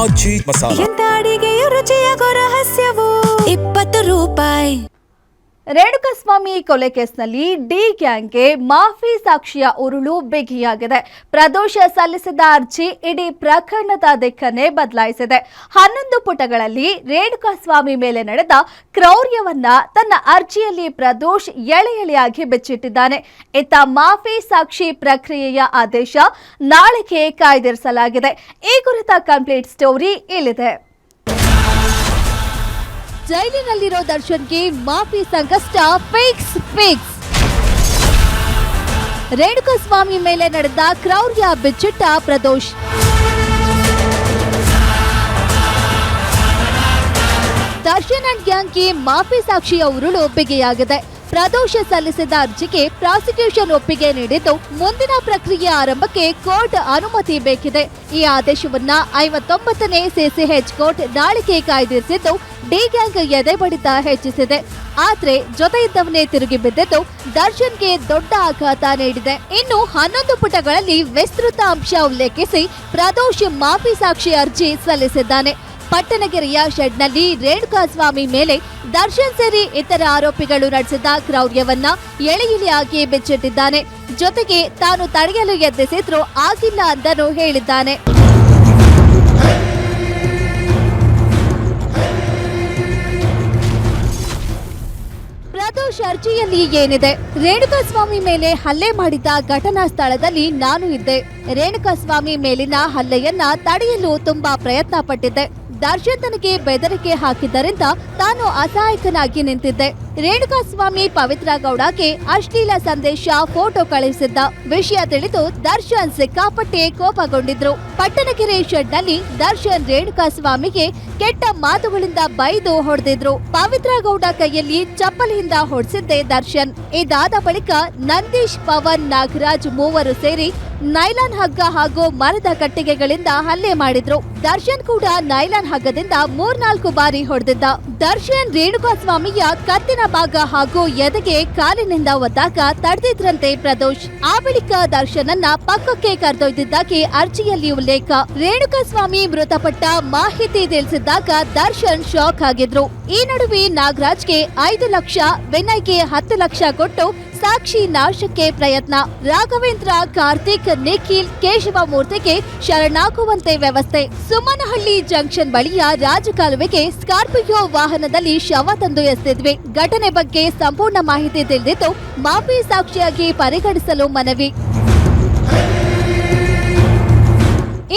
ಆಜಿ ಮಸಾಲ. ಎಂತ ಅಡಿಗೆಯ ರುಚಿಯಾಗೋ ರಹಸ್ಯವು 20 ರೂಪಾಯಿ. ರೇಣುಕಾಸ್ವಾಮಿ ಕೊಲೆ ಕೇಸ್ನಲ್ಲಿ ಡಿ ಗ್ಯಾಂಗ್ಗೆ ಮಾಫಿ ಸಾಕ್ಷಿಯ ಉರುಳು ಬಿಗಿಯಾಗಿದೆ. ಪ್ರದೋಷ ಸಲ್ಲಿಸಿದ ಅರ್ಜಿ ಇಡೀ ಪ್ರಕರಣದ ದಿಕ್ಕನ್ನೇ ಬದಲಾಯಿಸಿದೆ. 11 ಪುಟಗಳಲ್ಲಿ ರೇಣುಕಾಸ್ವಾಮಿ ಮೇಲೆ ನಡೆದ ಕ್ರೌರ್ಯವನ್ನ ತನ್ನ ಅರ್ಜಿಯಲ್ಲಿ ಪ್ರದೋಷ್ ಎಳೆ ಎಳೆಯಾಗಿ ಬಿಚ್ಚಿಟ್ಟಿದ್ದಾನೆ. ಇತ್ತ ಮಾಫಿ ಸಾಕ್ಷಿ ಪ್ರಕ್ರಿಯೆಯ ಆದೇಶ ನಾಳೆಗೆ ಕಾಯ್ದಿರಿಸಲಾಗಿದೆ. ಈ ಕುರಿತ ಕಂಪ್ಲೀಟ್ ಸ್ಟೋರಿ ಇಲ್ಲಿದೆ. ಜೈಲಿನಲ್ಲಿರೋ ದರ್ಶನ್ಗೆ ಮಾಫಿ ಸಂಕಷ್ಟ ಫಿಕ್ಸ್. ರೇಣುಕಾಸ್ವಾಮಿ ಮೇಲೆ ನಡೆದ ಕ್ರೌರ್ಯ ಬಿಚ್ಚಿಟ್ಟ ಪ್ರದೋಷ್. ದರ್ಶನ್ ಅಂಡ್ ಗ್ಯಾಂಗ್ಗೆ ಮಾಫಿ ಸಾಕ್ಷಿಯ ಉರುಳು ಬಿಗಿಯಾಗಿದೆ. ಪ್ರದೋಷ ಸಲ್ಲಿಸಿದ ಅರ್ಜಿಗೆ ಪ್ರಾಸಿಕ್ಯೂಷನ್ ಒಪ್ಪಿಗೆ ನೀಡಿದ್ದು ಮುಂದಿನ ಪ್ರಕ್ರಿಯೆ ಆರಂಭಕ್ಕೆ ಕೋರ್ಟ್ ಅನುಮತಿ ಬೇಕಿದೆ. ಈ ಆದೇಶವನ್ನ 59ನೇ ಸಿಸಿಎಚ್ ಕೋರ್ಟ್ ನಾಳೆಗೆ ಕಾಯ್ದಿರಿಸಿದ್ದು ಡಿ ಗ್ಯಾಂಗ್ ಎದೆಬಡಿತ ಹೆಚ್ಚಿಸಿದೆ. ಆದ್ರೆ ಜೊತೆ ಇದ್ದವನೇ ತಿರುಗಿ ಬಿದ್ದಿದ್ದು ದರ್ಶನ್ಗೆ ದೊಡ್ಡ ಆಘಾತ ನೀಡಿದೆ. ಇನ್ನು 11 ಪುಟಗಳಲ್ಲಿ ವಿಸ್ತೃತ ಅಂಶ ಉಲ್ಲೇಖಿಸಿ ಪ್ರದೋಷ್ ಮಾಫಿ ಸಾಕ್ಷಿ ಅರ್ಜಿ ಸಲ್ಲಿಸಿದ್ದಾನೆ. ಪಟ್ಟಣಗೆರೆಯ ಶೆಡ್ನಲ್ಲಿ ರೇಣುಕಾಸ್ವಾಮಿ ಮೇಲೆ ದರ್ಶನ್ ಸೇರಿ ಇತರ ಆರೋಪಿಗಳು ನಡೆಸಿದ ಕ್ರೌರ್ಯವನ್ನ ಎಳೆ ಎಳೆಯಾಗಿ ಬಿಚ್ಚಿಟ್ಟಿದ್ದಾನೆ. ಜೊತೆಗೆ ತಾನು ತಡೆಯಲು ಯತ್ನಿಸಿದ್ರು ಆಗಿಲ್ಲ ಅಂದನು ಹೇಳಿದ್ದಾನೆ. ಪ್ರದೋಷ್ ಅರ್ಜಿಯಲ್ಲಿ ಏನಿದೆ? ರೇಣುಕಾಸ್ವಾಮಿ ಮೇಲೆ ಹಲ್ಲೆ ಮಾಡಿದ ಘಟನಾ ಸ್ಥಳದಲ್ಲಿ ನಾನು ಇದ್ದೆ. ರೇಣುಕಾಸ್ವಾಮಿ ಮೇಲಿನ ಹಲ್ಲೆಯನ್ನ ತಡೆಯಲು ತುಂಬಾ ಪ್ರಯತ್ನ ಪಟ್ಟಿದ್ದೆ. ದರ್ಶನ್ ತನಗೆ ಬೆದರಿಕೆ ಹಾಕಿದ್ದರಿಂದ ತಾನು ಅಸಹಾಯಕನಾಗಿ ನಿಂತಿದ್ದೆ. ರೇಣುಕಾಸ್ವಾಮಿ ಪವಿತ್ರ ಗೌಡಗೆ ಅಶ್ಲೀಲ ಸಂದೇಶ ಫೋಟೋ ಕಳುಹಿಸಿದ್ದ ವಿಷಯ ತಿಳಿದು ದರ್ಶನ್ ಸಿಕ್ಕಾಪಟ್ಟೆ ಕೋಪಗೊಂಡಿದ್ರು. ಪಟ್ಟಣಗೆರೆ ಶೆಡ್ನಲ್ಲಿ ದರ್ಶನ್ ರೇಣುಕಾಸ್ವಾಮಿಗೆ ಕೆಟ್ಟ ಮಾತುಗಳಿಂದ ಬೈದು ಹೊಡೆದಿದ್ರು. ಪವಿತ್ರ ಗೌಡ ಕೈಯಲ್ಲಿ ಚಪ್ಪಲಿಯಿಂದ ಹೊಡೆಸಿದ್ದೆ ದರ್ಶನ್. ಇದಾದ ಬಳಿಕ ನಂದೀಶ್, ಪವನ್, ನಾಗರಾಜ್ ಮೂವರು ಸೇರಿ ನೈಲಾನ್ ಹಗ್ಗ ಹಾಗೂ ಮರದ ಕಟ್ಟಿಗೆಗಳಿಂದ ಹಲ್ಲೆ ಮಾಡಿದ್ರು. ದರ್ಶನ್ ಕೂಡ ನೈಲಾನ್ ಹಗ್ಗದಿಂದ 3-4 ಬಾರಿ ಹೊಡೆದಿದ್ದ. ದರ್ಶನ್ ರೇಣುಕಾಸ್ವಾಮಿಯ ಕತ್ತಿನ ಭಾಗ ಹಾಗೂ ಎದೆಗೆ ಕಾಲಿನಿಂದ ಒದ್ದಾಗ ತಡೆದಿದ್ರಂತೆ ಪ್ರದೋಷ್. ಆ ಬಳಿಕ ದರ್ಶನನ್ನ ಪಕ್ಕಕ್ಕೆ ಕರೆದೊಯ್ದಿದ್ದಾಗಿ ಅರ್ಜಿಯಲ್ಲಿ ಉಲ್ಲೇಖ. ರೇಣುಕಾಸ್ವಾಮಿ ಮೃತಪಟ್ಟ ಮಾಹಿತಿ ತಿಳಿಸಿದ್ದಾಗ ದರ್ಶನ್ ಶಾಕ್ ಆಗಿದ್ರು. ಈ ನಡುವೆ ನಾಗರಾಜ್ಗೆ 5 ಲಕ್ಷ, ವಿನಯ್ಗೆ 10 ಲಕ್ಷ ಕೊಟ್ಟು ಸಾಕ್ಷಿ ನಾಶಕ್ಕೆ ಪ್ರಯತ್ನ. ರಾಘವೇಂದ್ರ, ಕಾರ್ತಿಕ್, ನಿಖಿಲ್, ಕೇಶವಮೂರ್ತಿಗೆ ಶರಣಾಗುವಂತೆ ವ್ಯವಸ್ಥೆ. ಸುಮನಹಳ್ಳಿ ಜಂಕ್ಷನ್ ಬಳಿಯ ರಾಜಕಾಲುವೆಗೆ ಸ್ಕಾರ್ಪಿಯೋ ವಾಹನದಲ್ಲಿ ಶವ ತಂದು ಎಸೆದಿದ್ವಿ. ಘಟನೆ ಬಗ್ಗೆ ಸಂಪೂರ್ಣ ಮಾಹಿತಿ ತಿಳಿದಿದ್ದು ಮಾಫಿ ಸಾಕ್ಷಿಯಾಗಿ ಪರಿಗಣಿಸಲು ಮನವಿ.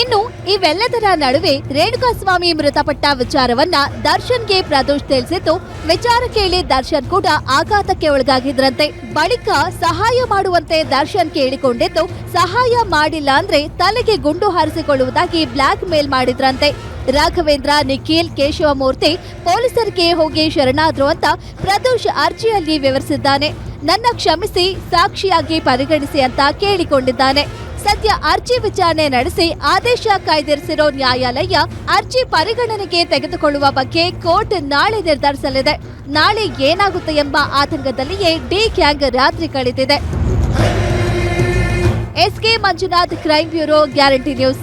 ಇನ್ನು ಇವೆಲ್ಲದರ ನಡುವೆ ರೇಣುಕಾಸ್ವಾಮಿ ಮೃತಪಟ್ಟ ವಿಚಾರವನ್ನ ದರ್ಶನ್ಗೆ ಪ್ರದೋಷ್ ತಿಳಿಸಿದ್ದು ವಿಚಾರ ಕೇಳಿ ದರ್ಶನ್ ಕೂಡ ಆಘಾತಕ್ಕೆ ಒಳಗಾಗಿದ್ರಂತೆ. ಬಳಿಕ ಸಹಾಯ ಮಾಡುವಂತೆ ದರ್ಶನ್ ಕೇಳಿಕೊಂಡಿದ್ದು ಸಹಾಯ ಮಾಡಿಲ್ಲ ಅಂದ್ರೆ ತಲೆಗೆ ಗುಂಡು ಹಾರಿಸಿಕೊಳ್ಳುವುದಾಗಿ ಬ್ಲಾಕ್ ಮೇಲ್ ಮಾಡಿದ್ರಂತೆ. ರಾಘವೇಂದ್ರ, ನಿಖಿಲ್, ಕೇಶವಮೂರ್ತಿ ಪೊಲೀಸರಿಗೆ ಹೋಗಿ ಶರಣಾದ್ರು ಅಂತ ಪ್ರದೋಷ್ ಅರ್ಜಿಯಲ್ಲಿ ವಿವರಿಸಿದ್ದಾನೆ. ನನ್ನ ಕ್ಷಮಿಸಿ, ಸಾಕ್ಷಿಯಾಗಿ ಪರಿಗಣಿಸಿ ಅಂತ ಕೇಳಿಕೊಂಡಿದ್ದಾನೆ. ಸದ್ಯ ಅರ್ಜಿ ವಿಚಾರಣೆ ನಡೆಸಿ ಆದೇಶ ಕಾಯ್ದಿರಿಸಿರೋ ನ್ಯಾಯಾಲಯ ಅರ್ಜಿ ಪರಿಗಣನೆಗೆ ತೆಗೆದುಕೊಳ್ಳುವ ಬಗ್ಗೆ ಕೋರ್ಟ್ ನಾಳೆ ನಿರ್ಧರಿಸಲಿದೆ. ನಾಳೆ ಏನಾಗುತ್ತೆ ಎಂಬ ಆತಂಕದಲ್ಲಿಯೇ ಡಿ ಗ್ಯಾಂಗ್ ರಾತ್ರಿ ಕಳೆದಿದೆ. SK Manjunath, crime bureau, guarantee news.